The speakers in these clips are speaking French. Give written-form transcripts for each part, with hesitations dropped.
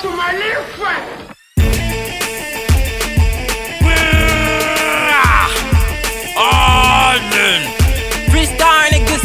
to my little friend. Freestyle niggas.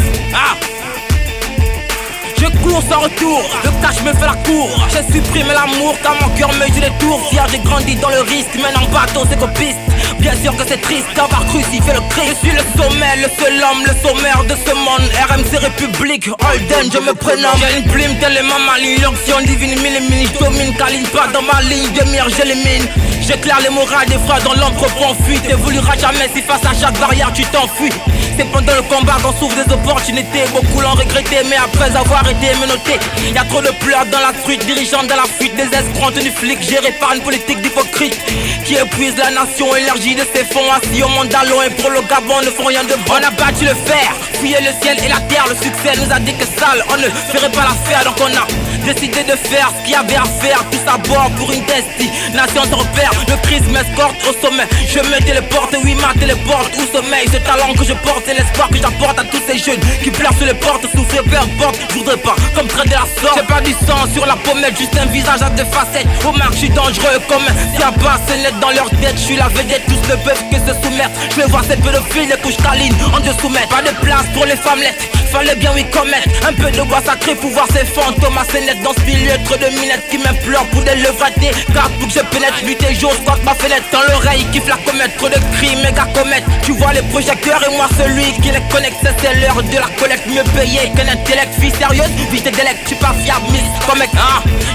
Je cours sans retour, le cash me fait la cour. J'ai supprimé l'amour car mon cœur me joue des tours. Fier j'ai grandi dans le risque, maintenant bateau c'est copiste. Bien sûr que c'est triste d'avoir crucifié le Christ. Je suis le sommet, le seul homme, le sommaire de ce monde. RMC République, Holden, je me prénomme. J'ai une plume, telle est ma maligne. L'onction divine, mille, je domine, câline pas dans ma ligne de mire, j'élimine. J'éclaire les morales des frères dans l'ombre en fuite. T'évolueras jamais si face à chaque barrière tu t'enfuis. C'est pendant le combat qu'on s'ouvre des opportunités. Beaucoup l'ont regretté, mais après avoir été menotté. Y'a trop de pleurs dans la truite, dirigeant dans la fuite. Des escrocs du flics gérés par une politique d'hypocrite qui épuise la nation, énergie de ses fonds. Assis au Mandalon et pour le Gabon ne font rien de bon. On a battu le fer, fouillé le ciel et la terre. Le succès nous a dit que sale, on ne ferait pas l'affaire. Donc on a décidé de faire ce qu'il y avait à faire. Tous à bord pour une destination sans repère. Le Christ m'escorte au sommet, je me téléporte, oui ma téléporte où sommeil. Ce talent que je porte, c'est l'espoir que j'apporte à tous ces jeunes qui pleurent sur les portes, souffrent, peu importe. Je voudrais pas comme traiter la sorte. J'ai pas du sang sur la pommette, juste un visage à deux facettes. Au marque, je suis dangereux comme si un bas c'est net dans leur tête. Je suis la vedette, tous ne peuvent que se soumettre. Je vois ces pédophiles, les couches câlines, en deux soumettre. Pas de place pour les femmelettes, fallait bien oui commettre. Un peu de bois sacré pour voir ces fantômes assez net dans ce milieu. Trop de minettes qui m'implorent pour des levatés. Car pour que je pénètre, nuit et jour, squatte ma fenêtre. Dans l'oreille, kiffe la comète, trop de cris, méga comète. Tu vois les projecteurs et moi celui qui les connecte. C'est l'heure de la collecte, mieux payé qu'un intellect. Fille sérieuse, vite et délect, tu pas fiable, miss comme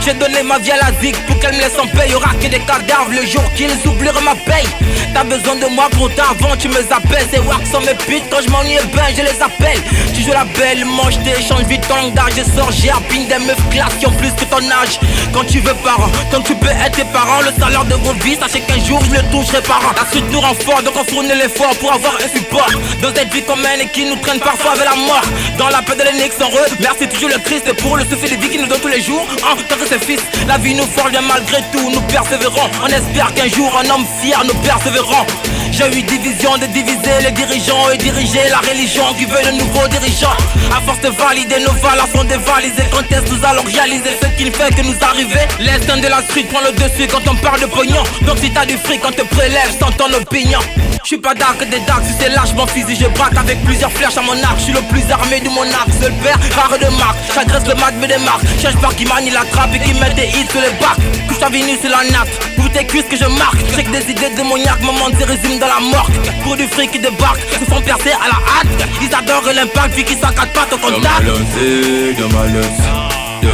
j'ai donné ma vie à la zig pour qu'elle me laisse en paix. Y'aura que des cadavres le jour qu'ils oublieront ma paye. T'as besoin de moi pour avant tu me zappelles. C'est wax sans mes putes, quand je m'ennuie ben je les appelle. Tu joues la belle, moi je t'échange vite ton langage. Je sors, j'ai harpine des meufs classes qui ont plus que ton âge. Quand tu veux parents, tant que tu peux être tes parents. Le salaire de vos vies, sachez qu'un jour je le toucherai parents. La suite nous rend fort, donc on fournit l'effort pour avoir un support dans cette vie qu'on mène et qui nous traîne parfois vers la mort. Dans la paix de l'énigme sans eux, merci toujours le Christ pour le souffle de vie qui nous donne tous les jours. Tant que c'est fils, la vie nous forge malgré tout, nous persévérons. On espère qu'un jour un homme fier nous persévérons. J'ai eu division de diviser les dirigeants et diriger la religion qui veut de nouveaux dirigeants. À force de valider nos valeurs sont dévalisées. Quand est-ce nous allons réaliser ce qu'il fait que nous arriver? L'instinct de la street prend le dessus quand on parle de pognon. Donc si t'as du fric on te prélève sans ton opinion. J'suis pas dark des darks, si c'est lâche mon physique je braque avec plusieurs flèches à mon arc. J'suis le plus armé de mon arc, seul père, rare de marque. J'agresse le mat me démarque, cherche pas qui manie la trappe et qui met des hits sur les bacs. Couche ta venue sur la nappe, pour tes cuisses que je marque. J'ai que des idées démoniaques, moment de résume dans la mort. Pour du fric qui débarque, se font percer à la hâte. Ils adorent l'impact, vu qu'ils s'accadent pas ton contact. De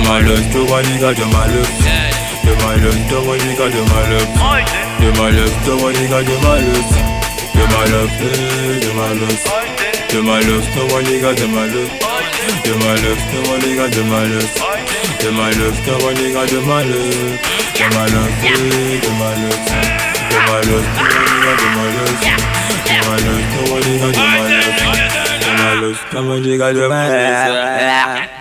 malus, to one nigga, de malus. De malus, to one nigga, de malus. De malus, to one nigga, de malus. De malus, de malus. De malus, to one nigga, de malus. De malus, to one nigga, de malus. De malus, to one nigga, de malus. De malus, de malus. De malus, to one nigga, de malus. De malus, to one nigga, de malus. De malus, to one nigga, de malus.